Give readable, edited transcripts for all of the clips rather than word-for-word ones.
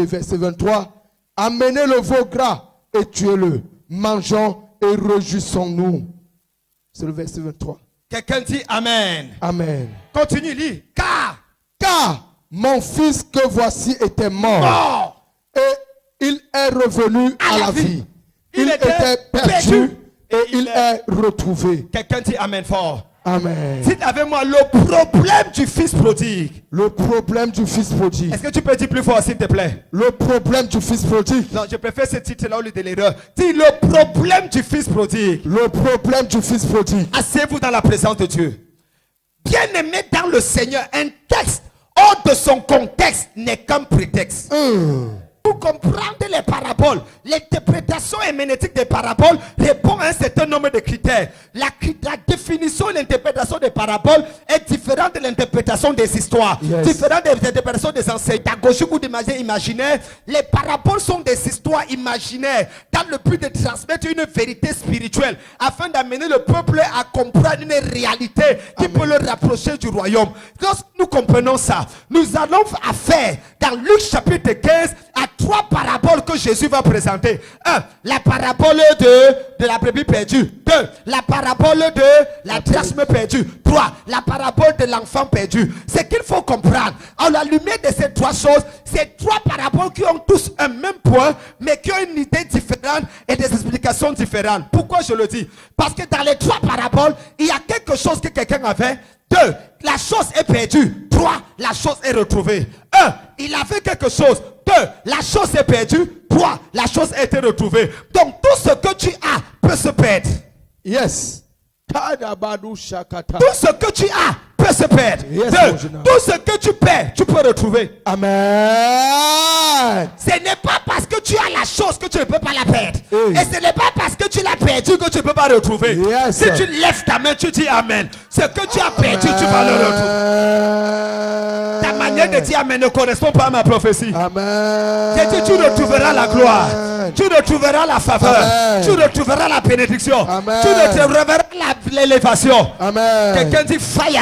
et verset 23. Amenez le veau gras et tuez-le. Mangeons et réjouissons-nous. C'est le verset 23. Quelqu'un dit Amen. Amen. Continue, lis. Car mon fils que voici était mort. Et il est revenu à la vie. Il était perdu et il est retrouvé. Quelqu'un dit Amen fort. Amen. Dites avec moi le problème du fils prodigue. Le problème du fils prodigue. Est-ce que tu peux dire plus fort s'il te plaît? Le problème du fils prodigue. Non, je préfère ce titre-là au lieu de l'erreur. Dis le problème du fils prodigue. Le problème du fils prodigue. Asseyez-vous dans la présence de Dieu. Bien-aimé dans le Seigneur, un texte hors de son contexte n'est qu'un prétexte. Pour comprendre les paraboles, l'interprétation herméneutique des paraboles répond à un certain nombre de critères. La définition et l'interprétation des paraboles est différente de l'interprétation des histoires, différente de l'interprétation des enseignes pédagogiques ou d'images imaginaires. Les paraboles sont des histoires imaginaires dans le but de transmettre une vérité spirituelle afin d'amener le peuple à comprendre une réalité qui peut le rapprocher du royaume. Lorsque nous comprenons ça, nous allons affaire dans Luc chapitre 15 à 3 paraboles que Jésus va présenter. 1. La parabole de la brebis perdue. 2. La parabole de la drachme perdue. 3. La parabole de l'enfant perdu. Ce qu'il faut comprendre, à la lumière de ces 3 choses, ces 3 paraboles qui ont tous un même point, mais qui ont une idée différente et des explications différentes. Pourquoi je le dis? Parce que dans les 3 paraboles, il y a quelque chose que quelqu'un avait. 2. La chose est perdue. 3. La chose est retrouvée. 1. Il avait quelque chose. 2. La chose est perdue. 3. La chose a été retrouvée. Donc tout ce que tu as peut se perdre. Yes. Tout ce que tu as peut se perdre. Yes, 2. Tout ce que tu perds, tu peux retrouver. Amen. Ce n'est pas parce que tu as la chose que tu ne peux pas la perdre. Et ce n'est pas parce que tu l'as perdu que tu ne peux pas retrouver. Yes. Si tu lèves ta main, tu dis Amen. Ce que tu as perdu, tu vas le retrouver. Ta manière de dire Amen ne correspond pas à ma prophétie. Amen. J'ai dit, tu retrouveras la gloire. Tu retrouveras la faveur. Amen. Tu retrouveras la bénédiction. Amen. Tu retrouveras l'élévation. Amen. Quelqu'un dit fire.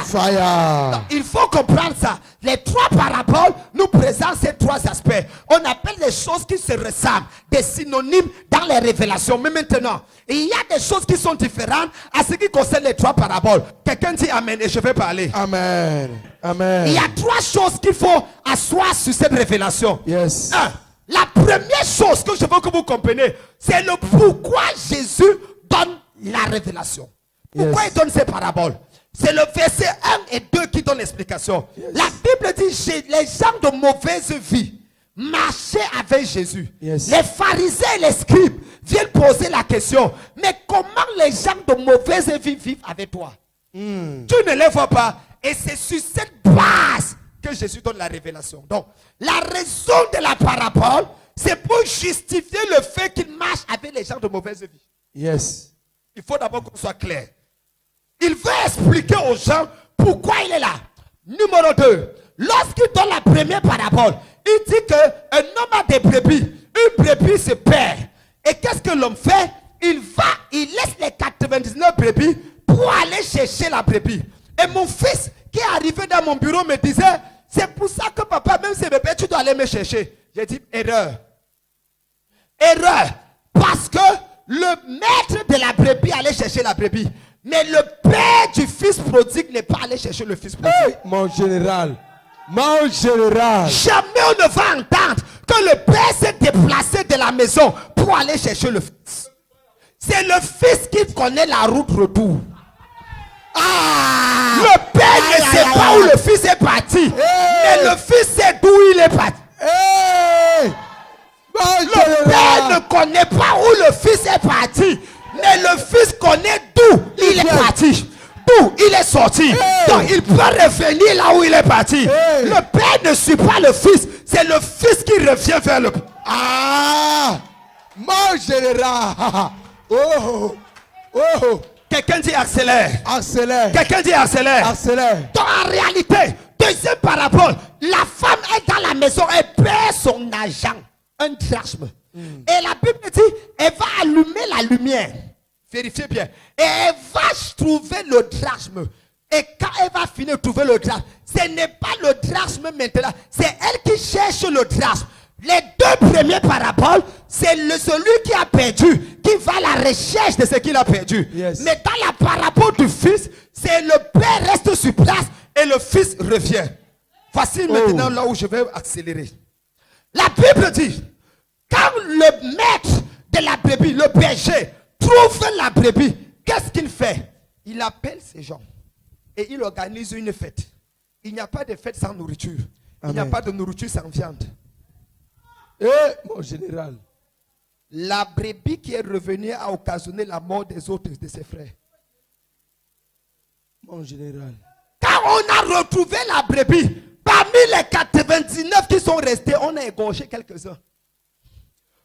Fire. Il faut comprendre ça. Les 3 paraboles nous présentent ces 3 aspects. On appelle les choses qui se ressemblent des synonymes dans les révélations. Mais maintenant, il y a des choses qui sont différentes à ce qui concerne les 3 paraboles. Quelqu'un dit Amen et je vais parler. Amen. Amen. Il y a 3 choses qu'il faut asseoir sur cette révélation. Yes. 1. La première chose que je veux que vous compreniez, c'est le pourquoi Jésus donne la révélation. Pourquoi il donne ces paraboles? C'est le verset 1 et 2 qui donne l'explication. La Bible dit, les gens de mauvaise vie marchaient avec Jésus. Les pharisiens et les scribes viennent poser la question, mais comment les gens de mauvaise vie vivent avec toi? Tu ne les vois pas. Et c'est sur cette base que Jésus donne la révélation. Donc, la raison de la parabole, c'est pour justifier le fait qu'il marche avec les gens de mauvaise vie. Yes. Il faut d'abord qu'on soit clair. Il veut expliquer aux gens pourquoi il est là. Numéro 2. Lorsqu'il donne la première parabole, il dit qu'un homme a des brebis. Une brebis se perd. Et qu'est-ce que l'homme fait? Il laisse les 99 brebis pour aller chercher la brebis. Et mon fils qui est arrivé dans mon bureau me disait, c'est pour ça que papa, même si bébé, tu dois aller me chercher. J'ai dit, erreur. Erreur. Parce que le maître de la brebis allait chercher la brebis. Mais le père du fils prodigue n'est pas allé chercher le fils prodigue. Hey, mon général. Mon général. Jamais on ne va entendre que le père s'est déplacé de la maison pour aller chercher le fils. C'est le fils qui connaît la route retour. Le père ne sait pas où le fils est parti. Mais le fils sait d'où il est parti. Le père ne connaît pas où le fils est parti. Mais le fils connaît d'où il est parti. D'où il est sorti. Donc il peut revenir là où il est parti. Le père ne suit pas le fils. C'est le fils qui revient vers le père. Mon général. Quelqu'un dit accélère. Accélère. Quelqu'un dit accélère. Accélère. Donc en réalité, deuxième parabole, la femme est dans la maison et perd son argent. Un drachme. Et la Bible dit, elle va allumer la lumière. Vérifiez bien. Et elle va trouver le drachme. Et quand elle va finir de trouver le drachme, ce n'est pas le drachme maintenant. C'est elle qui cherche le drachme. Les deux premières paraboles, c'est celui qui a perdu, qui va à la recherche de ce qu'il a perdu. Yes. Mais dans la parabole du fils, c'est le père reste sur place et le fils revient. Voici maintenant là où je vais accélérer. La Bible dit, quand le maître de la brebis, le berger, trouve la brebis, qu'est-ce qu'il fait? Il appelle ces gens et il organise une fête. Il n'y a pas de fête sans nourriture. Il n'y a pas de nourriture sans viande. Mon général. La brebis qui est revenue a occasionné la mort des autres de ses frères. Mon général. Quand on a retrouvé la brebis, parmi les 99 qui sont restés, on a égorgé quelques-uns.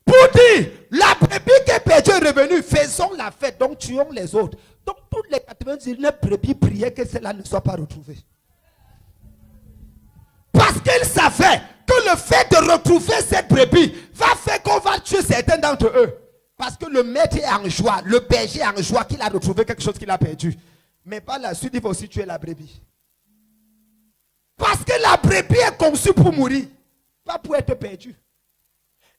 Pour dire, la brebis qui est perdue est revenue, faisons la fête, donc tuons les autres. Donc toutes les 99 brebis priaient que cela ne soit pas retrouvé. Parce qu'ils savaient que le fait de retrouver cette brebis va faire qu'on va tuer certains d'entre eux. Parce que le maître est en joie, le berger est en joie qu'il a retrouvé quelque chose qu'il a perdu. Mais par la suite, il va aussi tuer la brebis. Parce que la brebis est conçue pour mourir, pas pour être perdue.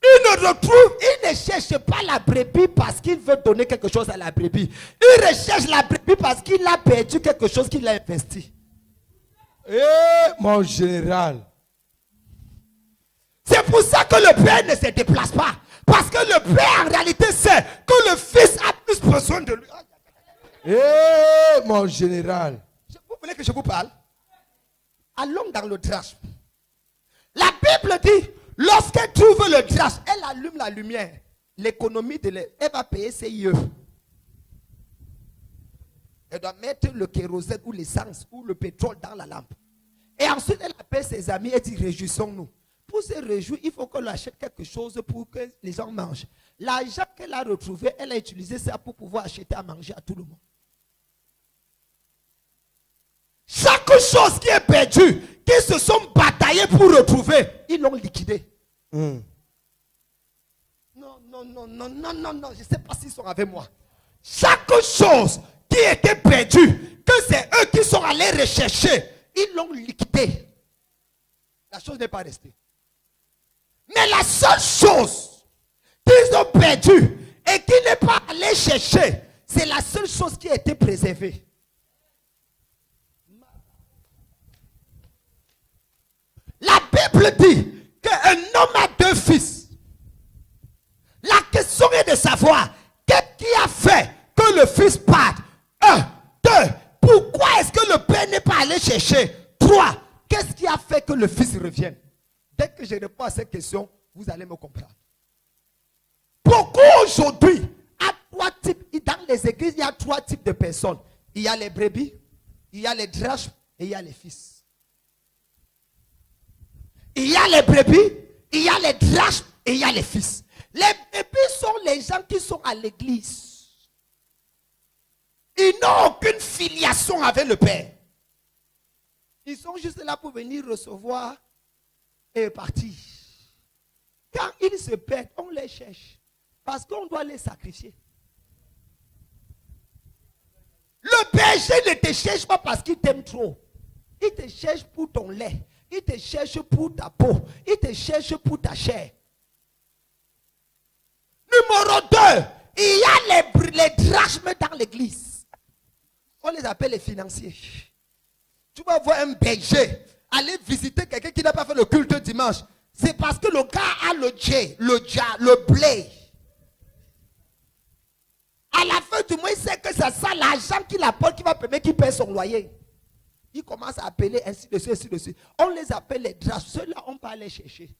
Il ne cherche pas la brebis parce qu'il veut donner quelque chose à la brebis. Il recherche la brebis parce qu'il a perdu quelque chose qu'il a investi. Mon général. C'est pour ça que le père ne se déplace pas. Parce que le père en réalité sait que le fils a plus besoin de lui. Mon général. Vous voulez que je vous parle? Allons dans le drache. La Bible dit, lorsqu'elle trouve le drache, elle allume la lumière. L'économie de l'air, elle va payer ses yeux. Elle doit mettre le kérosène ou l'essence ou le pétrole dans la lampe. Et ensuite, elle appelle ses amis et dit, réjouissons-nous. Pour se réjouir, il faut qu'on achète quelque chose pour que les gens mangent. L'argent qu'elle a retrouvé, elle a utilisé ça pour pouvoir acheter à manger à tout le monde. Chaque chose qui est perdue, qui se sont bataillés pour retrouver, ils l'ont liquidé. Non, je ne sais pas s'ils sont avec moi. Chaque chose qui était perdue, que c'est eux qui sont allés rechercher, ils l'ont liquidé. La chose n'est pas restée. Mais la seule chose qu'ils ont perdue et qui n'est pas allé chercher, c'est la seule chose qui a été préservée. La Bible dit qu'un homme a deux fils. La question est de savoir qu'est-ce qui a fait que le fils parte. 1, 2, pourquoi est-ce que le père n'est pas allé chercher? 3, qu'est-ce qui a fait que le fils revienne? Dès que je réponds à cette question, vous allez me comprendre. Pourquoi aujourd'hui, dans les églises, il y a 3 types de personnes. Il y a les brebis, il y a les draches et il y a les fils. Il y a les brebis, il y a les draches et il y a les fils. Les brebis sont les gens qui sont à l'église. Ils n'ont aucune filiation avec le Père. Ils sont juste là pour venir recevoir et partir. Quand ils se perdent, on les cherche. Parce qu'on doit les sacrifier. Le berger ne te cherche pas parce qu'il t'aime trop. Il te cherche pour ton lait. Il te cherche pour ta peau. Il te cherche pour ta chair. Numéro 2, il y a les drachmes dans l'église. On les appelle les financiers. Tu vas voir un berger aller visiter quelqu'un qui n'a pas fait le culte dimanche. C'est parce que le gars a le blé. À la fin du mois, il sait que c'est ça l'argent qu'il apporte qui va permettre qu'il paye son loyer. Il commence à appeler ainsi de suite, ainsi de suite. On les appelle les draches. Ceux-là, on peut aller chercher.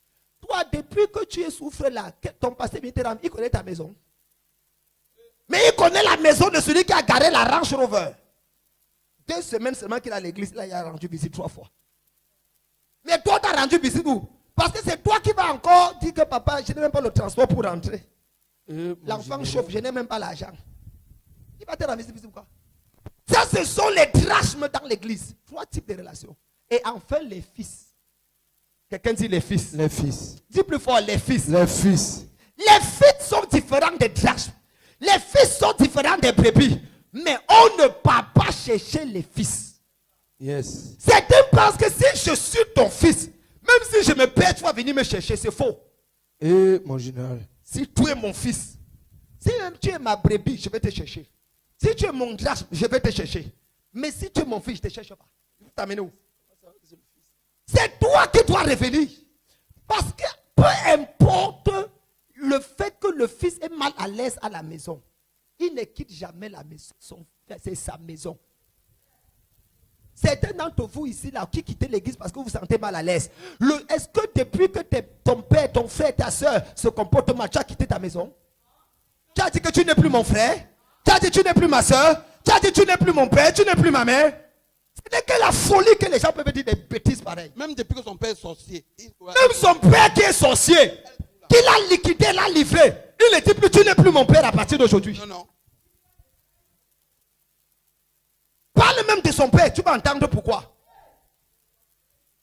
Toi, depuis que tu es souffré là, ton pasteur Mitterrand, il connaît ta maison. Mais il connaît la maison de celui qui a garé la Range Rover. 2 semaines seulement qu'il est à l'église, là, il a rendu visite 3 fois. Mais toi, tu as rendu visite où? Parce que c'est toi qui vas encore dire que papa, je n'ai même pas le transport pour rentrer. L'enfant chauffe, je n'ai même pas l'argent. Il va te rendre visite quoi? Ça, ce sont les drachmes dans l'église. 3 types de relations. Et enfin, les fils. Quelqu'un dit les fils. Les fils. Dis plus fort, les fils. Les fils. Les fils sont différents des drachmes. Les fils sont différents des brebis. Mais on ne part pas chercher les fils. Yes. Certains pensent que si je suis ton fils, même si je me perds, tu vas venir me chercher. C'est faux. Et mon général. Si tu es mon fils, si même tu es ma brebis, je vais te chercher. Si tu es mon drache, je vais te chercher. Mais si tu es mon fils, je ne te cherche pas. Je vais t'amener où? C'est toi qui dois revenir. Parce que peu importe le fait que le fils est mal à l'aise à la maison, il ne quitte jamais la maison. C'est sa maison. Certains d'entre vous ici là qui quittez l'église parce que vous vous sentez mal à l'aise. Est-ce que depuis que ton père, ton frère, ta soeur se comportent mal, tu as quitté ta maison? Tu as dit que tu n'es plus mon frère? Tu as dit que tu n'es plus ma soeur? Tu as dit que tu n'es plus mon père? Tu n'es plus ma mère? Ce n'est que la folie que les gens peuvent dire des bêtises pareilles. Même depuis que son père est sorcier. Même son père qui est sorcier, qui l'a liquidé, l'a livré. Il ne dit plus, tu n'es plus mon père à partir d'aujourd'hui. Non, non. Parle même de son père, tu vas entendre pourquoi.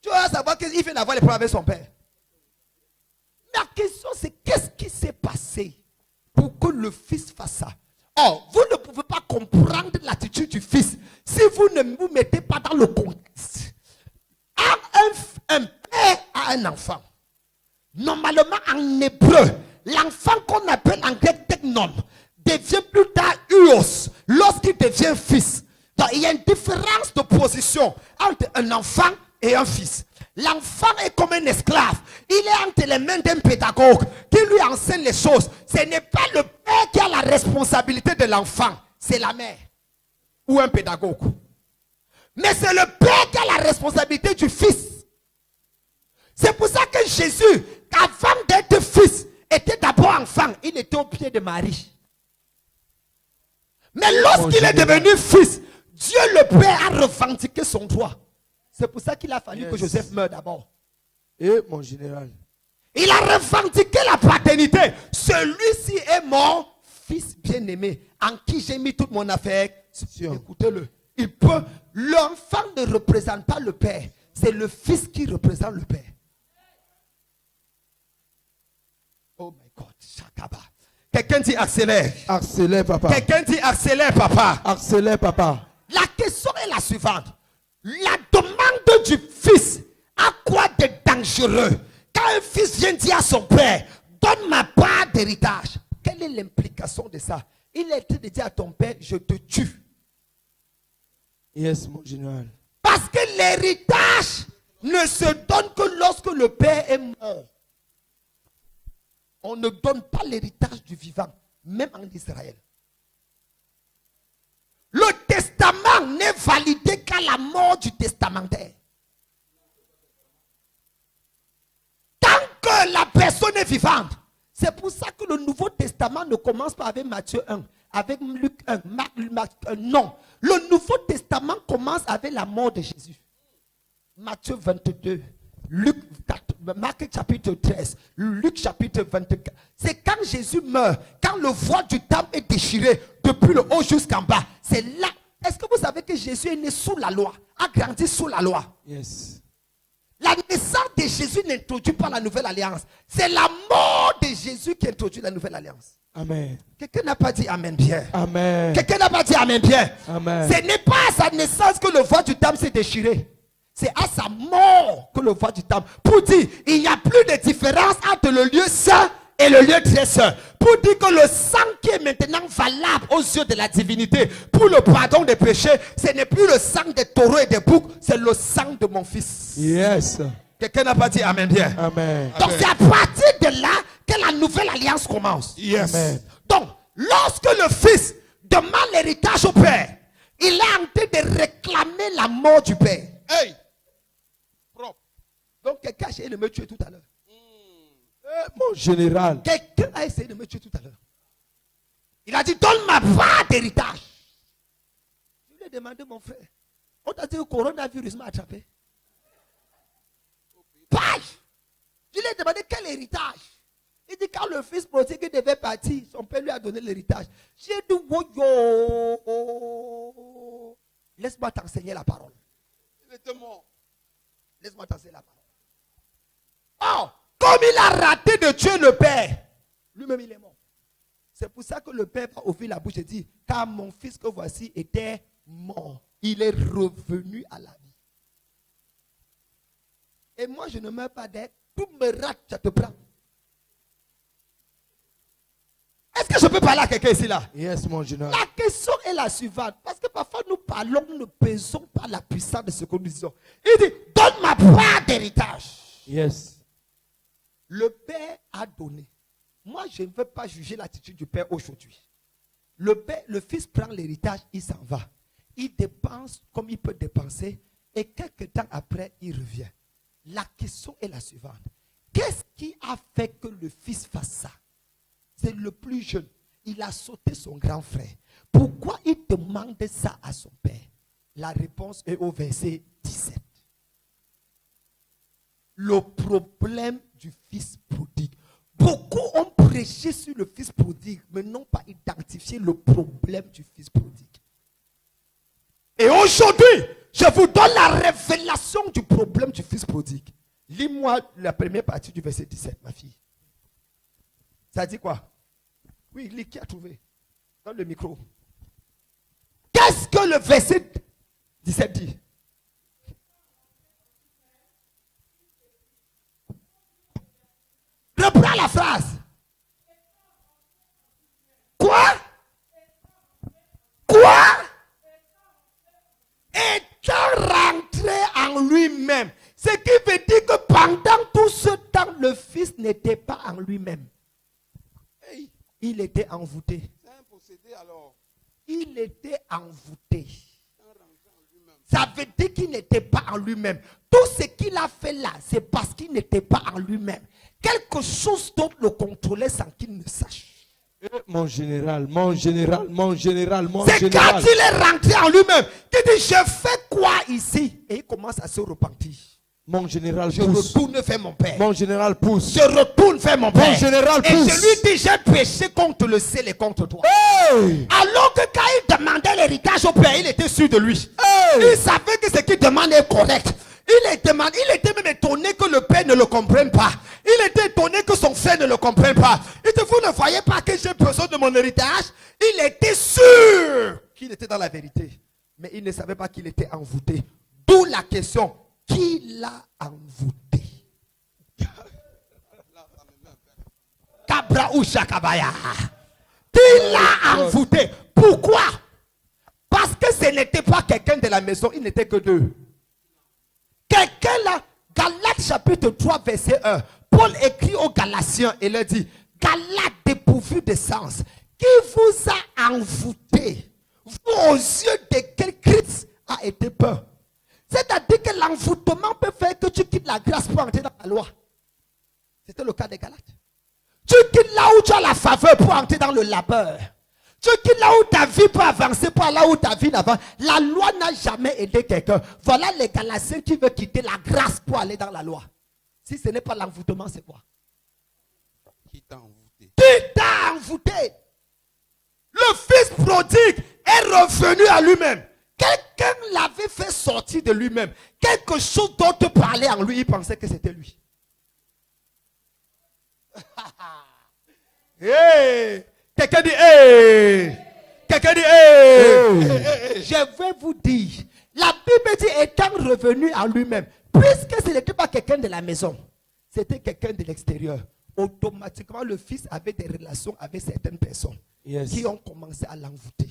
Tu vas savoir qu'il vient d'avoir les problèmes avec son père. La question c'est qu'est-ce qui s'est passé pour que le fils fasse ça? Or, vous ne pouvez pas comprendre l'attitude du fils si vous ne vous mettez pas dans le contexte. Un père a un enfant. Normalement, en hébreu, l'enfant qu'on appelle en grec technon devient plus tard huos lorsqu'il devient fils. Donc, il y a une différence de position entre un enfant et un fils. L'enfant est comme un esclave. Il est entre les mains d'un pédagogue qui lui enseigne les choses. Ce n'est pas le père qui a la responsabilité de l'enfant, c'est la mère ou un pédagogue. Mais c'est le père qui a la responsabilité du fils. C'est pour ça que Jésus, avant d'être fils, était d'abord enfant. Il était au pied de Marie. Mais lorsqu'il est devenu fils, Dieu le Père a revendiqué son droit. C'est pour ça qu'il a fallu que Joseph meure d'abord. Et mon général. Il a revendiqué la paternité. Celui-ci est mon fils bien-aimé, en qui j'ai mis toute mon affaire. Écoutez-le. L'enfant ne représente pas le père. C'est le fils qui représente le père. Oh my God. Shakaba. Quelqu'un dit accélère. Accélère, papa. Quelqu'un dit accélère, papa. Accélère, papa. La question est la suivante. La demande du fils a quoi de dangereux? Quand un fils vient dire à son père, donne ma part d'héritage. Quelle est l'implication de ça? Il est en train de dire à ton père, je te tue. Yes, mon général. Parce que l'héritage ne se donne que lorsque le père est mort. On ne donne pas l'héritage du vivant, même en Israël. Le testament n'est validé qu'à la mort du testamentaire. Tant que la personne est vivante. C'est pour ça que le Nouveau Testament ne commence pas avec Matthieu 1, avec Luc 1, Marc 1. Non. Le Nouveau Testament commence avec la mort de Jésus. Matthieu 22, Luc 4, Marc chapitre 13, Luc chapitre 24. C'est quand Jésus meurt, quand le voile du temple est déchiré depuis le haut jusqu'en bas. C'est là. Est-ce que vous savez que Jésus est né sous la loi, a grandi sous la loi? Yes. La naissance de Jésus n'introduit pas la nouvelle alliance. C'est la mort de Jésus qui introduit la nouvelle alliance. Amen. Quelqu'un n'a pas dit Amen bien. Amen. Quelqu'un n'a pas dit Amen bien. Amen. Ce n'est pas à sa naissance que le voile du temple s'est déchiré. C'est à sa mort que le voile du temple. Pour dire, il n'y a plus de différence entre le lieu saint et le lieu très saint. Pour dire que le sang qui est maintenant valable aux yeux de la divinité pour le pardon des péchés, ce n'est plus le sang des taureaux et des boucs, c'est le sang de mon fils. Yes. Quelqu'un n'a pas dit Amen bien. Amen. Donc c'est à partir de là que la nouvelle alliance commence. Yes. Amen. Donc, lorsque le fils demande l'héritage au père, il est en train de réclamer la mort du père. Hey! Propre. Donc quelqu'un a essayé de me tuer tout à l'heure. Mon général. Quelqu'un a essayé de me tuer tout à l'heure. Il a dit, donne ma part d'héritage. Je lui ai demandé, mon frère, on t'a dit que le coronavirus m'a attrapé. Page. Je lui ai demandé quel héritage. Il dit, quand le fils prodigue devait partir, son père lui a donné l'héritage. J'ai dit, yo, laisse-moi t'enseigner la parole. Il était mort. Laisse-moi t'enseigner la parole. Oh, comme il a raté de tuer le père, lui-même il est mort. C'est pour ça que le père va ouvrir la bouche et dit, car mon fils que voici était mort. Il est revenu à la vie. Et moi je ne meurs pas d'être, tout me rate, ça te prend. quelqu'un ici là? Yes, mon général. La question est la suivante. Parce que parfois nous parlons, nous ne pesons pas la puissance de ce que nous disons. Il dit, donne ma part d'héritage. Yes. Le père a donné. Moi, je ne veux pas juger l'attitude du père aujourd'hui. Le fils prend l'héritage, il s'en va. Il dépense comme il peut dépenser. Et quelques temps après, il revient. La question est la suivante. Qu'est-ce qui a fait que le fils fasse ça? C'est le plus jeune. Il a sauté son grand frère. Pourquoi il demande ça à son père? La réponse est au verset 17. Le problème du fils prodigue. Beaucoup ont prêché sur le fils prodigue, mais n'ont pas identifié le problème du fils prodigue. Et aujourd'hui, je vous donne la révélation du problème du fils prodigue. Lis-moi la première partie du verset 17, ma fille. Ça dit quoi? Oui, lis, qui a trouvé? Dans le micro. Qu'est-ce que le verset 17 dit? Reprends la phrase. Quoi? Quoi? Étant rentré en lui-même. Ce qui veut dire que pendant tout ce temps, le fils n'était pas en lui-même. Hey, Il était envoûté. c'est un possédé alors. Il était envoûté. Un rentré en lui-même. Ça veut dire qu'il n'était pas en lui-même. Tout ce qu'il a fait là, c'est parce qu'il n'était pas en lui-même. Quelque chose d'autre le contrôlait sans qu'il ne sache. Mon général, mon général, mon général, mon C'est général. quand il est rentré en lui-même qu'il dit, je fais quoi ici? Et il commence à se repentir. Mon général Je pousse. retourne vers mon père. Mon général pousse. Je retourne vers mon père. général et pousse. je lui dis, j'ai péché contre le ciel et contre toi. Hey! Alors que quand il demandait l'héritage au père, il était sûr de lui. Hey! Il savait que ce qu'il demande est correct. Il était même étonné que le père ne le comprenne pas. Il était étonné que son frère ne le comprenne pas. Il dit, vous ne voyez pas que j'ai besoin de mon héritage? Il était sûr qu'il était dans la vérité. Mais il ne savait pas qu'il était envoûté. D'où la question, qui l'a envoûté? Kabra ou Shakabaya. Qui l'a envoûté? Pourquoi? Parce que ce n'était pas quelqu'un de la maison, il n'était que deux. Quelqu'un là, Galates chapitre 3 verset 1, Paul écrit aux Galatiens et leur dit, Galates dépourvus de sens, qui vous a envoûté, vous aux yeux desquels Christ a été peur. C'est-à-dire que l'envoûtement peut faire que tu quittes la grâce pour entrer dans la loi. C'était le cas des Galates. Tu quittes là où tu as la faveur pour entrer dans le labeur. Tu quittes là où ta vie peut avancer, pas là où ta vie n'avance. La loi n'a jamais aidé quelqu'un. Voilà les Galatiens qui veulent quitter la grâce pour aller dans la loi. Si ce n'est pas l'envoûtement, c'est quoi? Qui t'a envoûté? Qui t'a envoûté? Le fils prodigue est revenu à lui-même. Quelqu'un l'avait fait sortir de lui-même. Quelque chose d'autre parlait en lui. Il pensait que c'était lui. Hey! Quelqu'un dit hey! Quelqu'un dit hey! Je vais vous dire, la Bible dit étant revenu en lui-même, puisque ce n'était pas quelqu'un de la maison, c'était quelqu'un de l'extérieur. Automatiquement, le fils avait des relations avec certaines personnes qui ont commencé à l'envoûter.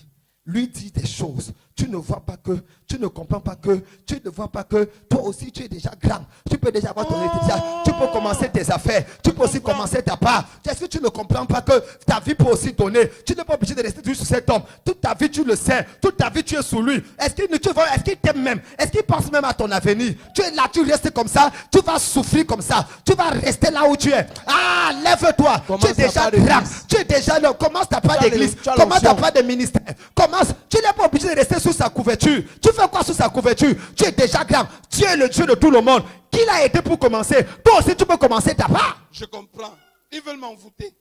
Lui dit des choses. Tu ne vois pas que, tu ne comprends pas que, tu ne vois pas que, toi aussi tu es déjà grand. Tu peux déjà avoir ton héritage. Tu peux commencer tes affaires. Tu peux aussi commencer ta part. Est-ce que tu ne comprends pas que ta vie peut aussi donner? Tu n'es pas obligé de rester toujours sur cet homme. Toute ta vie tu le sais. Toute ta vie tu es sous lui. Est-ce qu'il t'aime même? Est-ce qu'il pense même à ton avenir? Tu es là, tu restes comme ça. Tu vas souffrir comme ça. Tu vas rester là où tu es. Ah, lève-toi. Tu es déjà grand. Tu es déjà là. Commence ta part d'église. Commence ta part de ministère. Tu n'es pas obligé de rester sous sa couverture. Tu fais quoi sous sa couverture? Tu es déjà grand. Tu es le Dieu de tout le monde. Qui l'a aidé pour commencer? Toi aussi tu peux commencer ta part. Je comprends. Ils veulent m'envoûter.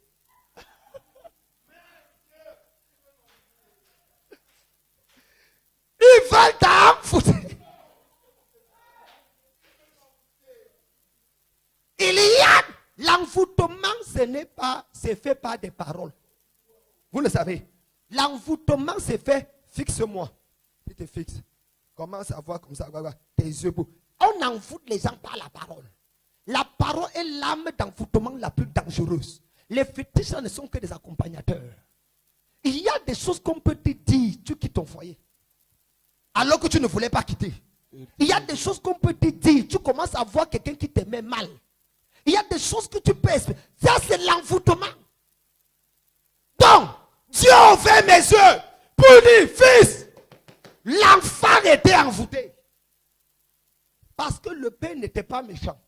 Ils veulent t'envoûter. Il y a l'envoûtement, c'est fait par des paroles. Vous le savez. L'envoûtement c'est fait, fixe-moi. Tu te fixes. Commence à voir comme ça, tes yeux beaux. On envoûte les gens par la parole. La parole est l'arme d'envoûtement la plus dangereuse. Les fétiches ne sont que des accompagnateurs. Il y a des choses qu'on peut te dire, tu quittes ton foyer. Alors que tu ne voulais pas quitter. Il y a des choses qu'on peut te dire, tu commences à voir quelqu'un qui t'aimait mal. Il y a des choses que tu peux espérer. Ça, c'est l'envoûtement. Donc, Dieu a ouvert mes yeux pour dire, fils, l'enfant était envoûté. Parce que le père n'était pas méchant.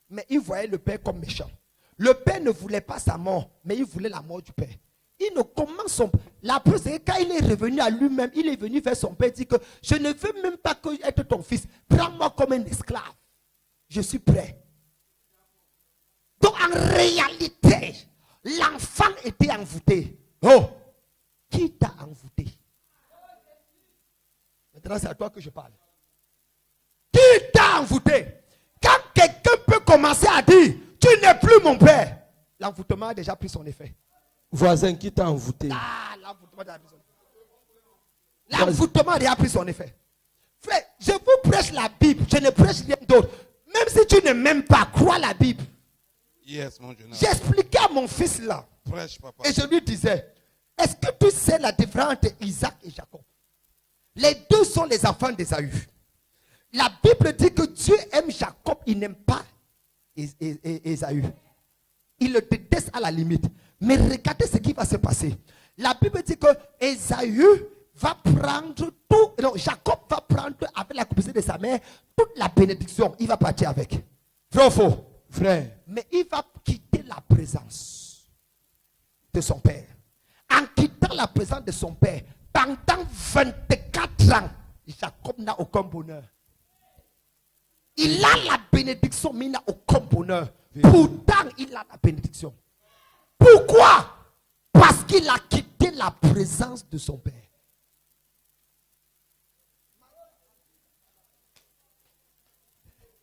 Mais il voyait le père comme méchant. Le père ne voulait pas sa mort, mais il voulait la mort du père. Il ne commence son... La preuve, c'est que quand il est revenu à lui-même, il est venu vers son père et dit que je ne veux même pas être ton fils. Prends-moi comme un esclave. Je suis prêt. Donc en réalité, l'enfant était envoûté. Oh! Qui t'a envoûté? Maintenant, c'est à toi que je parle. Qui t'a envoûté? Quand quelqu'un peut commencer à dire, tu n'es plus mon père, l'envoûtement a déjà pris son effet. Voisin, qui t'a envoûté? Ah, l'envoûtement a déjà pris son effet. L'envoûtement a déjà pris son effet. Frère, je vous prêche la Bible, je ne prêche rien d'autre. Même si tu ne m'aimes pas, crois la Bible. Yes, mon jeune homme. J'expliquais à mon fils là, Prêche, papa. et je lui disais, est-ce que tu sais la différence entre Isaac et Jacob? Les deux sont les enfants d'Ésaü. La Bible dit que Dieu aime Jacob, il n'aime pas Ésaü. Il le déteste à la limite. Mais regardez ce qui va se passer. La Bible dit que Ésaü va prendre tout. Non, Jacob va prendre avec la complicité de sa mère toute la bénédiction. Il va partir avec. Vrai ou faux? Frère. Mais il va quitter la présence de son père. En quittant la présence de son père, pendant 24 ans, Jacob n'a aucun bonheur. Il a la bénédiction, mais il n'a aucun bonheur. Pourtant, il a la bénédiction. Pourquoi? Parce qu'il a quitté la présence de son père.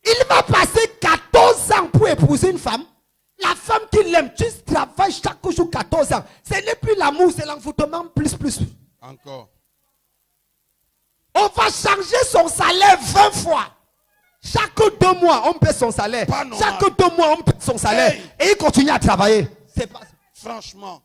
Il va passer 14 ans pour épouser une femme. La femme qu'il aime, tu travailles chaque jour 14 ans. Ce n'est plus l'amour, c'est l'envoûtement plus. Encore. On va changer son salaire 20 fois. Chaque 2 mois, on paie son salaire. Pas normal. Chaque 2 mois, on paie son salaire. Hey. Et il continue à travailler. C'est pas... Franchement.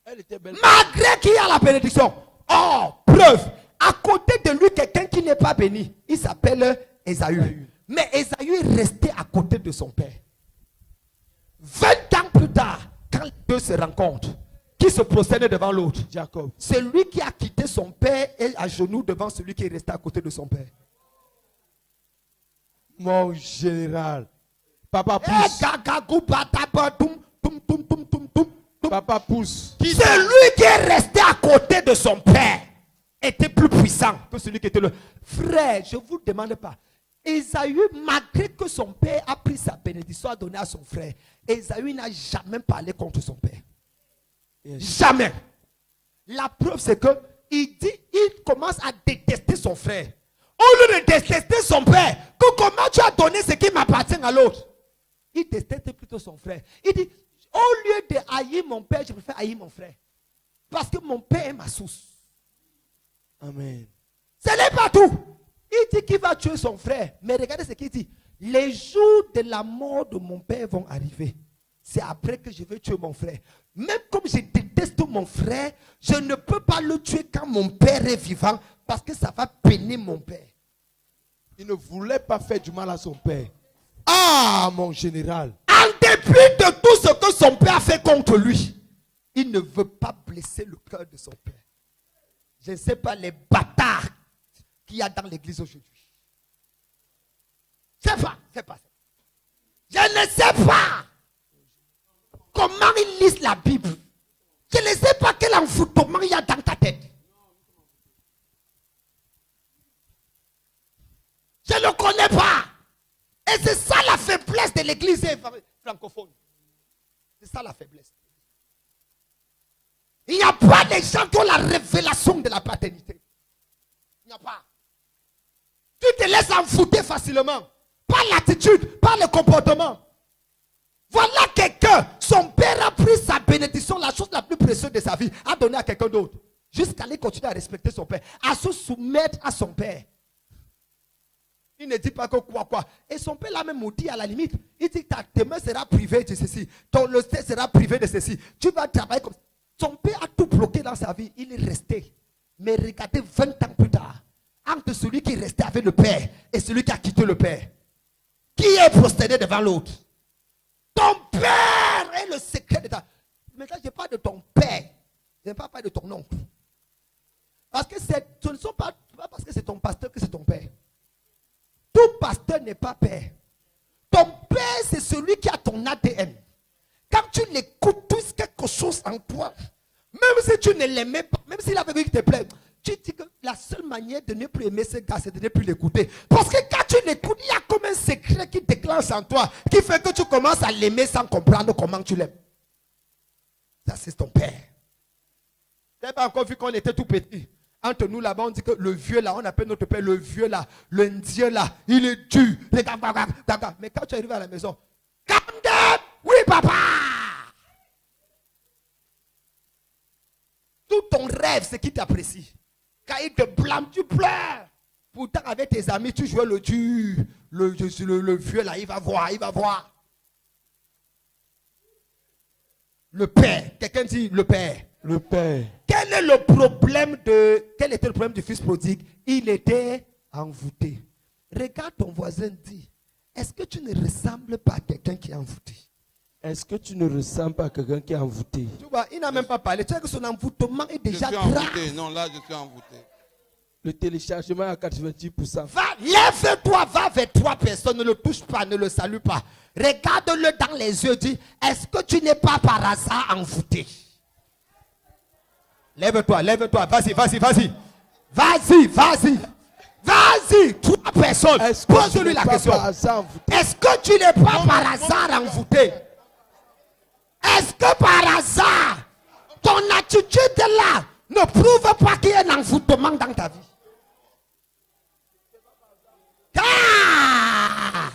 Elle était belle. Malgré qu'il y a la bénédiction. Oh, preuve. À côté de lui, quelqu'un qui n'est pas béni. Il s'appelle Ésaü. Mais Ésaü est resté à côté de son père. 20 ans plus tard, quand les deux se rencontrent, qui se prosterne devant l'autre? Jacob. C'est lui qui a quitté son père et à genoux devant celui qui est resté à côté de son père. Mon général. Papa Eh, pousse. gagagou, bataba, toum, toum, toum, toum, toum, toum, toum. Papa pousse. Celui qui est resté à côté de son père était plus puissant que celui qui était le frère. Je ne vous demande pas. Ésaü, malgré que son père a pris sa bénédiction à donner à son frère, Ésaü n'a jamais parlé contre son père. Jamais. La preuve, c'est que il commence à détester son frère. Au lieu de détester son père, que comment tu as donné ce qui m'appartient à l'autre? Il détestait plutôt son frère. Il dit, au lieu de haïr mon père, je préfère haïr mon frère. Parce que mon père est ma source. Amen. Ce n'est pas tout. Il dit qu'il va tuer son frère. Mais regardez ce qu'il dit. Les jours de la mort de mon père vont arriver. C'est après que je vais tuer mon frère. Même comme je déteste mon frère, je ne peux pas le tuer quand mon père est vivant parce que ça va peiner mon père. Il ne voulait pas faire du mal à son père. Ah, mon général. En dépit de tout ce que son père a fait contre lui, il ne veut pas blesser le cœur de son père. Je ne sais pas les bâtards qu'il y a dans l'église aujourd'hui. Je ne sais pas. Je ne sais pas comment ils lisent la Bible. Je ne sais pas quel envoûtement il y a dans ta tête. Je ne connais pas. Et c'est ça la faiblesse de l'église francophone. C'est ça la faiblesse. Il n'y a pas de gens qui ont la révélation de la paternité. Il n'y a pas. Tu te laisses envoûter facilement. Par l'attitude, par le comportement. Voilà quelqu'un, son père a pris sa bénédiction, la chose la plus précieuse de sa vie, a donné à quelqu'un d'autre. Jusqu'à aller continuer à respecter son père, à se soumettre à son père. Il ne dit pas que quoi. Et son père l'a même maudit à la limite. Il dit que ta main sera privée de ceci. Le ciel sera privé de ceci. Tu vas travailler comme ça. Son père a tout bloqué dans sa vie. Il est resté. Mais regardez 20 ans plus tard, entre celui qui est resté avec le père et celui qui a quitté le père, qui est prosterné devant l'autre? Ton père est le secret de ta... Maintenant, je parle de ton père. Je ne parle pas de ton oncle. Parce que ce ne sont pas parce que c'est ton pasteur que c'est ton père. Tout pasteur n'est pas père. Ton père, c'est celui qui a ton ADN. Quand tu l'écoutes, tu as quelque chose en toi. Même si tu ne l'aimais pas, même s'il avait vu qu'il te plaît, tu dis que la seule manière de ne plus aimer ce gars, c'est de ne plus l'écouter. Parce que quand tu l'écoutes, il y a comme un secret qui déclenche en toi, qui fait que tu commences à l'aimer sans comprendre comment tu l'aimes. Ça, c'est ton père. Tu n'avez pas encore vu qu'on était tout petit. Entre nous là-bas, on dit que le vieux là, on appelle notre père le vieux là, l'Indien là, il est dur. Mais quand tu arrives à la maison, Camden, oui papa. Tout ton rêve, c'est qu'il t'apprécie. Quand il te blâme, tu pleures. Pourtant, avec tes amis, tu jouais le dur. Le vieux là, il va voir, il va voir. Le père, quelqu'un dit le père. Le père. Quel était le problème du fils prodigue? Il était envoûté. Regarde ton voisin, dit, est-ce que tu ne ressembles pas à quelqu'un qui est envoûté? Est-ce que tu ne ressembles pas à quelqu'un qui est envoûté? Tu vois, il n'a même pas parlé. Tu sais que son envoûtement est déjà Je suis grave. envoûté. Non, là, je suis envoûté. Le téléchargement est à 90%. Va, lève-toi, va vers toi, personne, ne le touche pas, ne le salue pas. Regarde-le dans les yeux, dis, est-ce que tu n'es pas par hasard envoûté? Lève-toi, vas-y. Trois personnes, pose-lui la question. Est-ce que tu n'es pas par hasard envoûté? Est-ce que par hasard, ton attitude là ne prouve pas qu'il y a un envoûtement dans ta vie? Ah!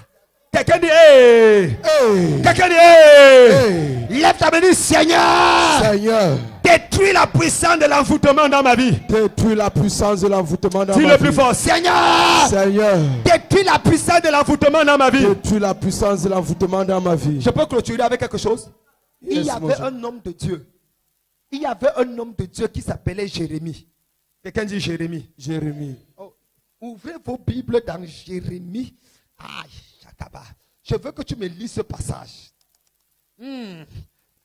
Quelqu'un dit hey! Quelqu'un dit hey! Lève ta main, dis Seigneur, détruis la puissance de l'envoûtement dans ma vie. Détruis la puissance de l'envoûtement dans ma vie. Dis le plus fort, Seigneur, détruis la puissance de l'envoûtement dans ma vie. Détruis la puissance de l'envoûtement dans ma vie. Je peux clôturer avec quelque chose? Il y Yes, avait un homme de Dieu. Il y avait un homme de Dieu qui s'appelait Jérémie. Quelqu'un dit Jérémie. Jérémie. Oh, ouvrez vos Bibles dans Jérémie. Je veux que tu me lises ce passage.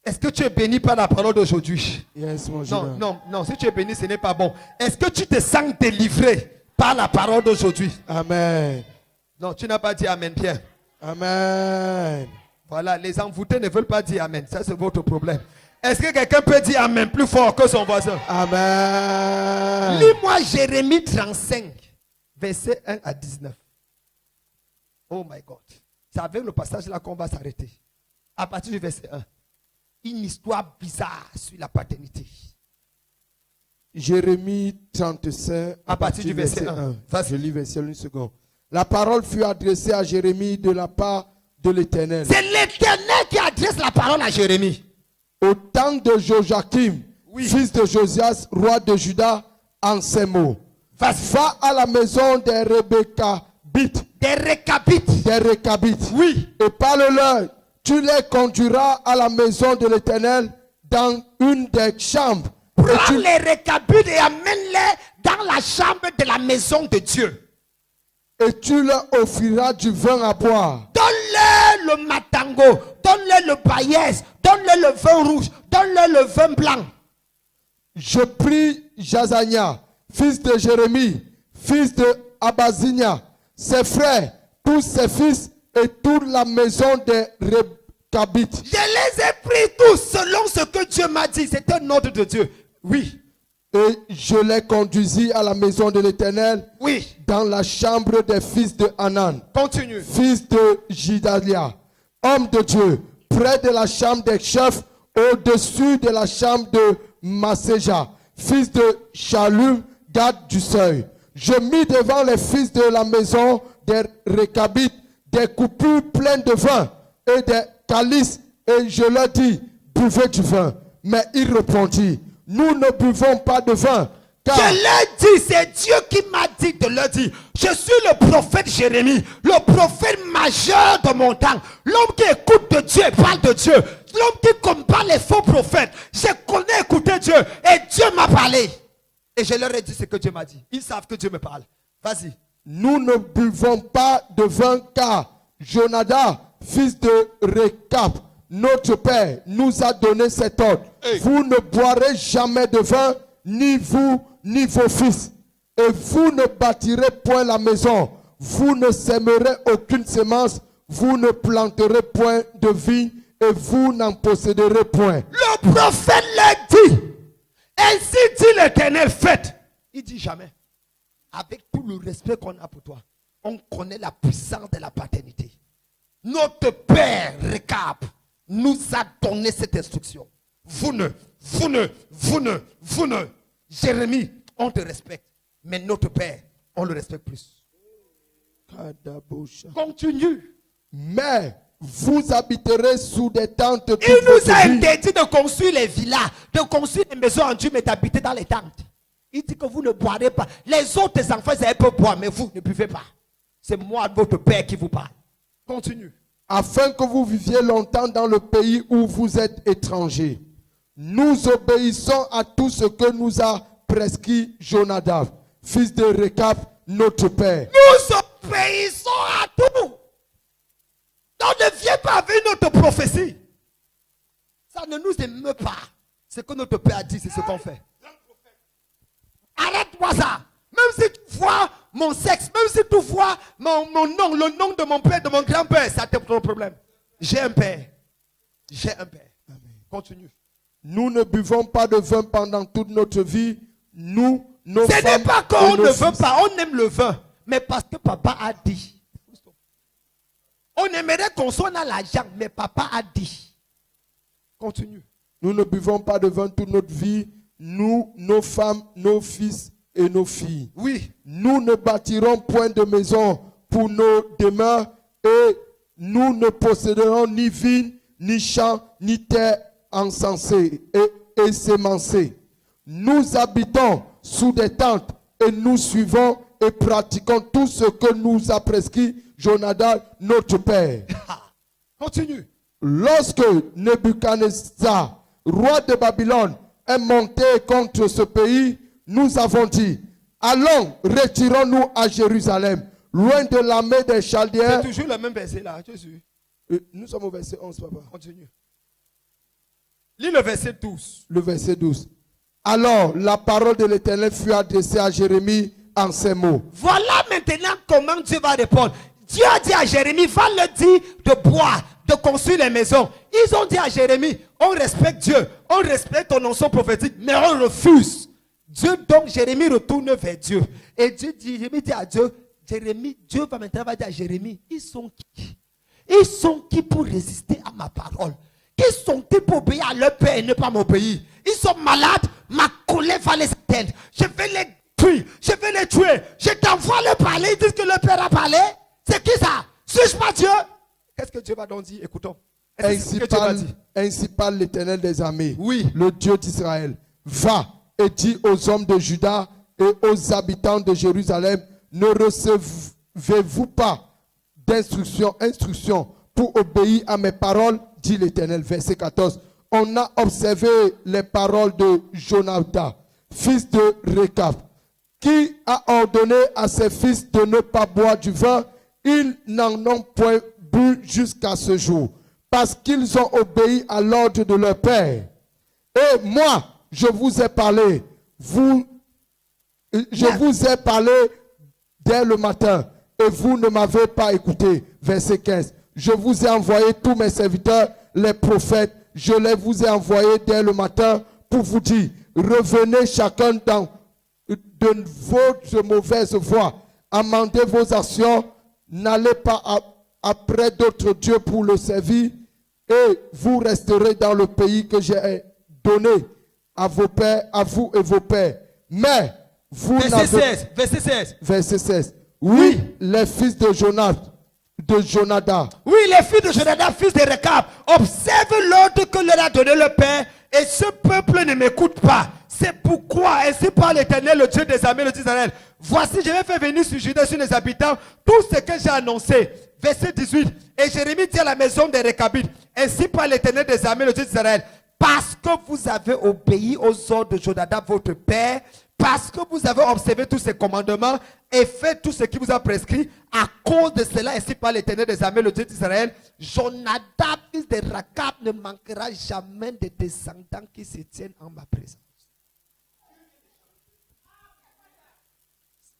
Est-ce que tu es béni par la parole d'aujourd'hui? Yes, mon non, si tu es béni, ce n'est pas bon. Est-ce que tu te sens délivré par la parole d'aujourd'hui? Amen. Non, tu n'as pas dit Amen, Pierre. Amen. Voilà, les envoûtés ne veulent pas dire Amen. Ça, c'est votre problème. Est-ce que quelqu'un peut dire Amen plus fort que son voisin? Amen. Lis-moi Jérémie 35, versets 1 à 19. Oh my God. C'est avec le passage là qu'on va s'arrêter. À partir du verset 1. Une histoire bizarre sur la paternité. Jérémie 35, à partir du verset 1. Je lis verset 1 seconde. La parole fut adressée à Jérémie de la part de l'Éternel. C'est l'Éternel qui adresse la parole à Jérémie. Au temps de Joachim, fils de Josias, roi de Juda, en ces mots. Va à la maison des Récabites. Des Récabites. Oui. Et parle-leur. Tu les conduiras à la maison de l'Éternel dans une des chambres. Prends les Récabites et amène-les dans la chambre de la maison de Dieu. Et tu leur offriras du vin à boire. Donne-leur le matango, donne-leur le paillesse, donne-leur le vin rouge, donne-leur le vin blanc. Je pris Jazania, fils de Jérémie, fils de Abazinia, ses frères, tous ses fils et toute la maison des Récabites. Je les ai pris tous selon ce que Dieu m'a dit. C'est un ordre de Dieu. Oui. Et je les conduisis à la maison de l'Éternel. Oui. Dans la chambre des fils de Hanan. Continue. Fils de Jidalia. Homme de Dieu. Près de la chambre des chefs. Au-dessus de la chambre de Maséja. Fils de Shalum. Garde du seuil. Je mis devant les fils de la maison des Récabites des coupures pleines de vin et des calices. Et je leur dis, buvez du vin. Mais il répondit, nous ne buvons pas de vin. Car je leur dis, c'est Dieu qui m'a dit de leur dire. Je suis le prophète Jérémie, le prophète majeur de mon temps. L'homme qui écoute de Dieu et parle de Dieu. l'homme qui combat les faux prophètes. Je connais écouter Dieu et Dieu m'a parlé. Et je leur ai dit ce que Dieu m'a dit. Ils savent que Dieu me parle. Vas-y. Nous ne buvons pas de vin car Jonadab, fils de Récap, notre père, nous a donné cet ordre. Hey. Vous ne boirez jamais de vin, ni vous, ni vos fils. Et vous ne bâtirez point la maison. Vous ne sèmerez aucune semence. Vous ne planterez point de vigne. Et vous n'en posséderez point. Le prophète l'a dit. Ainsi dit l'Éternel, faites. Il dit jamais. Avec tout le respect qu'on a pour toi, on connaît la puissance de la paternité. Notre père, Récap, nous a donné cette instruction. Vous ne. Jérémie, on te respecte. Mais notre père, on le respecte plus. Continue. Mais vous habiterez sous des tentes. toute Il nous votre a vie. interdit de construire les villas, de construire les maisons en Dieu, mais d'habiter dans les tentes. Il dit que vous ne boirez pas. Les autres enfants, ils peuvent boire, mais vous ne buvez pas. C'est moi, votre père, qui vous parle. Continue. Afin que vous viviez longtemps dans le pays où vous êtes étrangers. Nous obéissons à tout ce que nous a prescrit Jonadab, fils de Récap, notre père. Nous obéissons à tout. Donc ne viens pas avec notre prophétie. Ça ne nous émeut pas. Ce que notre père a dit, c'est ce qu'on fait. Arrête-moi ça. Même si tu vois mon sexe, même si tu vois mon nom, le nom de mon père, de mon grand-père, ça t'est ton problème. J'ai un père. J'ai un père. Amen. Continue. Nous ne buvons pas de vin pendant toute notre vie. Nous, nos Ce femmes n'est pas et qu'on nos ne fils. veut pas, on aime le vin. Mais parce que papa a dit. On aimerait qu'on soit dans l'argent, mais papa a dit. Continue. Nous ne buvons pas de vin toute notre vie. Nous, nos femmes, nos fils et nos filles. Oui. Nous ne bâtirons point de maison pour nos demeures et nous ne posséderons ni vignes, ni champs, ni terre encensée et sémencée. Nous habitons sous des tentes et nous suivons et pratiquons tout ce que nous a prescrit Jonadab, notre père. Continue. Lorsque Nebuchadnezzar, roi de Babylone, est monté contre ce pays, nous avons dit, allons, retirons-nous à Jérusalem, loin de l'armée des Chaldéens. C'est toujours le même verset là, Jésus. Nous sommes au verset 11, papa. Continue. Lis le verset 12. Le verset 12. Alors, la parole de l'Éternel fut adressée à Jérémie en ces mots. Voilà maintenant comment Dieu va répondre. Dieu a dit à Jérémie, va leur dire de boire, de construire les maisons. Ils ont dit à Jérémie, on respecte Dieu, on respecte ton onction prophétique, mais on refuse. Dieu, donc Jérémie retourne vers Dieu. Et Dieu dit, Jérémie dit à Dieu, Jérémie, Dieu va maintenant dire à Jérémie, ils sont qui? Ils sont qui pour résister à ma parole? Qui sont-ils pour obéir à leur père et ne pas m'obéir? Ils sont malades, ma colère va les atteindre. Je vais les tuer, je t'envoie leur parler, ils disent que leur père a parlé. C'est qui ça? Suis-je pas Dieu? Qu'est-ce que Dieu va donc dire? Écoutons. Ainsi parle l'Éternel des armées, oui, le Dieu d'Israël. Va et dis aux hommes de Juda et aux habitants de Jérusalem, ne recevez-vous pas d'instruction pour obéir à mes paroles, dit l'Éternel. Verset 14. On a observé les paroles de Jonadab, fils de Récap, qui a ordonné à ses fils de ne pas boire du vin. Ils n'en ont point bu jusqu'à ce jour, parce qu'ils ont obéi à l'ordre de leur père. Et moi, je vous ai parlé, vous ai parlé dès le matin, et vous ne m'avez pas écouté. Verset 15. Je vous ai envoyé tous mes serviteurs, les prophètes, je les vous ai envoyés dès le matin pour vous dire, revenez chacun de votre mauvaise voie, amendez vos actions, n'allez pas après d'autres dieux pour le servir, et vous resterez dans le pays que j'ai donné à vos pères, à vous et vos pères. Mais vous verset n'avez... 16. Verset 16. Oui, les fils de Jonadab. Oui, les fils de Jonadab, fils de Récap, observent l'ordre que leur a donné le Père, et ce peuple ne m'écoute pas. C'est pourquoi, ainsi parle l'Éternel, le Dieu des armées, le Dieu d'Israël. Voici, je vais faire venir sur Juda, sur les habitants, tout ce que j'ai annoncé. Verset 18. Et Jérémie dit à la maison des Récabites, ainsi par l'Éternel des armées, le Dieu d'Israël, parce que vous avez obéi aux ordres de Jonadab, votre père, parce que vous avez observé tous ses commandements et fait tout ce qu'il vous a prescrit, à cause de cela, ainsi par l'Éternel des armées, le Dieu d'Israël, Jonadab, fils de Rakab, ne manquera jamais de descendants qui se tiennent en ma présence.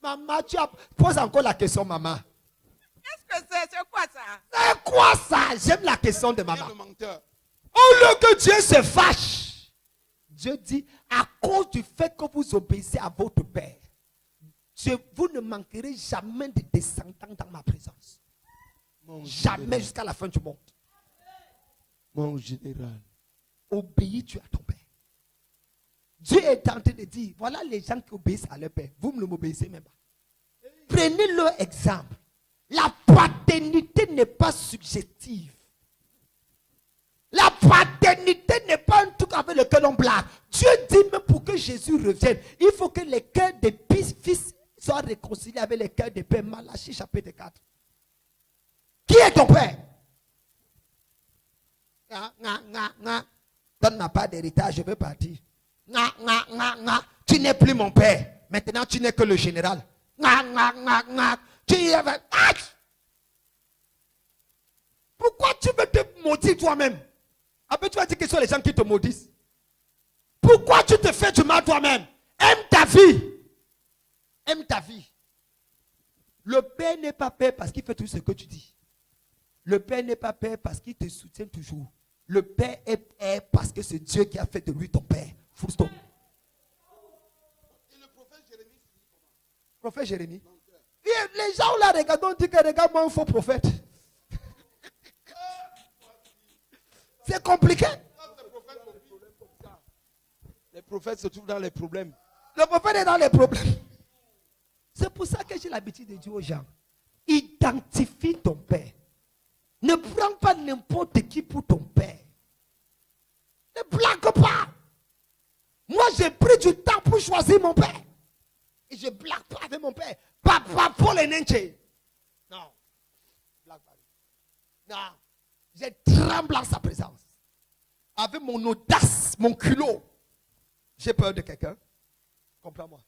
Maman, tu pose encore la question, maman. Qu'est-ce que c'est? C'est quoi ça? C'est quoi ça? J'aime la question de maman. Le menteur. Au lieu que Dieu se fâche, Dieu dit, à cause du fait que vous obéissez à votre Père, vous ne manquerez jamais de descendants dans ma présence. Jamais jusqu'à la fin du monde. Mon général. Obéis-tu à ton Père. Dieu est en train de dire, voilà les gens qui obéissent à leur Père. Vous ne m'obéissez même pas. Prenez leur exemple. La paternité n'est pas subjective. La paternité n'est pas un truc avec lequel on blague. Dieu dit même pour que Jésus revienne, il faut que les cœurs des fils soient réconciliés avec les cœurs des pères. Malachie chapitre 4. Qui est ton père? Donne ma part d'héritage, je veux partir. Tu n'es plus mon père. Maintenant, tu n'es que le général. Pourquoi tu veux te maudire toi-même? Après, tu vas dire que ce sont les gens qui te maudissent. Pourquoi tu te fais du mal toi-même? Aime ta vie. Aime ta vie. Le Père n'est pas père parce qu'il fait tout ce que tu dis. Le Père n'est pas père parce qu'il te soutient toujours. Le Père est père parce que c'est Dieu qui a fait de lui ton Père. Full stop. Et le prophète Jérémie. Prophète Jérémie. Les gens là regardent, on dit que regarde-moi un faux prophète. C'est compliqué. Les prophètes se trouvent dans les problèmes. Le prophète est dans les problèmes. C'est pour ça que j'ai l'habitude de dire aux gens, identifie ton père. Ne prends pas n'importe qui pour ton père. Ne blague pas. Moi, j'ai pris du temps pour choisir mon père. Et je ne blague pas avec mon père. Papa Paul et Nenche. Non. Blague pas. Non. Je tremble en sa présence. Avec mon audace, mon culot. J'ai peur de quelqu'un. Comprends-moi.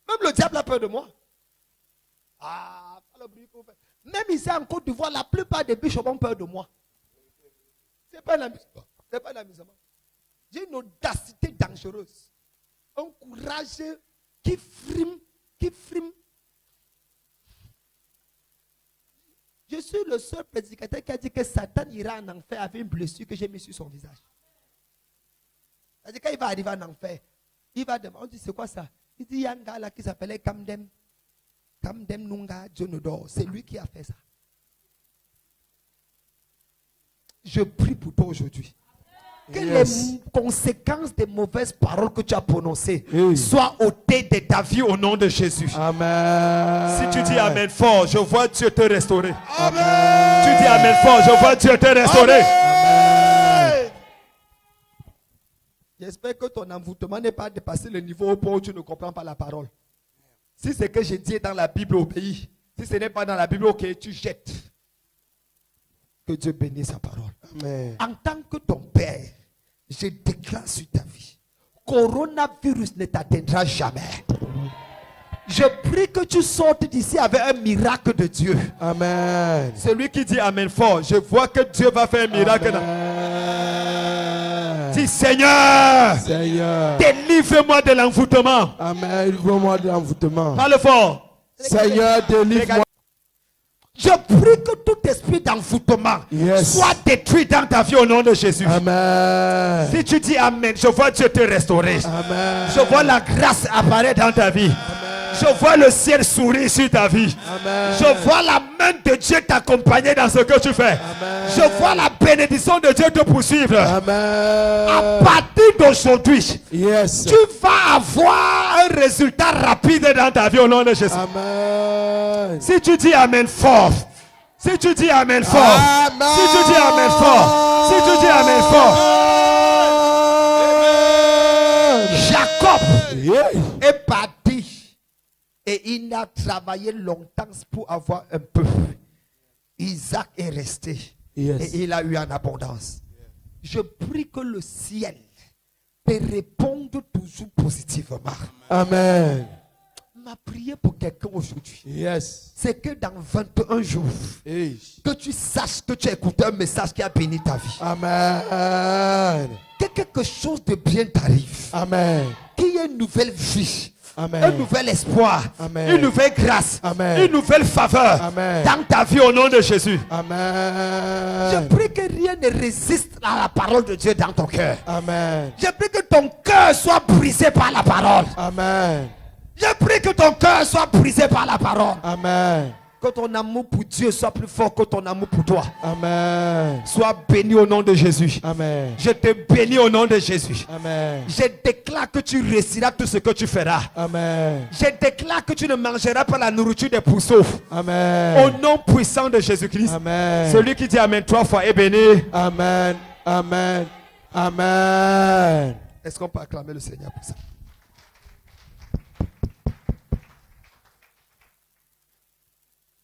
Même le diable a peur de moi. Ah, même ici en Côte d'Ivoire, la plupart des bishops ont peur de moi. Ce n'est pas un amusement. C'est pas un amusement. J'ai une audacité dangereuse. Un courage qui frime. Je suis le seul prédicateur qui a dit que Satan ira en enfer avec une blessure que j'ai mise sur son visage. C'est-à-dire quand il va arriver en enfer, il va demander, on dit c'est quoi ça? Il dit il y a un gars là qui s'appelait Kamdem Nunga Djonodor. C'est lui qui a fait ça. Je prie pour toi aujourd'hui. Que les conséquences des mauvaises paroles que tu as prononcées soient ôtées de ta vie au nom de Jésus. Amen. Si tu dis Amen fort, je vois Dieu te restaurer. Amen. Tu dis Amen fort, je vois Dieu te restaurer. Amen. J'espère que ton envoûtement n'est pas dépassé le niveau au point où tu ne comprends pas la parole. Si ce que je dis est dans la Bible, obéis. Si ce n'est pas dans la Bible, ok, tu jettes. Que Dieu bénisse sa parole. Amen. En tant que ton Père, je déclare sur ta vie, coronavirus ne t'atteindra jamais. Je prie que tu sortes d'ici avec un miracle de Dieu. Amen. Celui qui dit Amen fort, je vois que Dieu va faire un miracle. Amen. Dis Seigneur, Seigneur. délivre-moi de l'envoûtement. Amen. Délivre-moi de l'envoûtement. Parle fort. Seigneur, délivre-moi. Je prie que tout esprit d'envoûtement soit détruit dans ta vie au nom de Jésus. Amen. Si tu dis Amen, je vois Dieu te restaurer. Amen. Je vois la grâce apparaître dans ta vie. Je vois le ciel sourire sur ta vie. Amen. Je vois la main de Dieu t'accompagner dans ce que tu fais. Amen. Je vois la bénédiction de Dieu te poursuivre. Amen. À partir d'aujourd'hui, Yes. tu vas avoir un résultat rapide dans ta vie au nom de Jésus. Amen. Si tu dis Amen fort, si tu dis Amen fort, Amen. si tu dis Amen fort, si tu dis Amen fort, Jacob Yeah. est parti et il a travaillé longtemps pour avoir un peu. Isaac est resté Yes. et il a eu en abondance. Je prie que le ciel te réponde toujours positivement. Amen. Ma prière pour quelqu'un aujourd'hui, Yes. c'est que dans 21 jours, Hey. que tu saches que tu as écouté un message qui a béni ta vie. Amen. Que quelque chose de bien t'arrive. Amen. Qu'il y ait une nouvelle vie. Amen. Un nouvel espoir. Amen. Une nouvelle grâce. Amen. Une nouvelle faveur. Amen. Dans ta vie au nom de Jésus. Je Amen. prie que rien ne résiste à la parole de Dieu dans ton cœur. Amen. Je prie que ton cœur soit brisé par la parole. Amen. Je prie que ton cœur soit brisé par la parole. Amen. Que ton amour pour Dieu soit plus fort que ton amour pour toi. Amen. Sois béni au nom de Jésus. Amen. Je te bénis au nom de Jésus. Amen. Je déclare que tu réussiras tout ce que tu feras. Amen. Je déclare que tu ne mangeras pas la nourriture des pourceaux. Au Amen. nom puissant de Jésus-Christ. Amen. Celui qui dit Amen 3 fois est béni. Amen. Amen. Amen. Est-ce qu'on peut acclamer le Seigneur pour ça?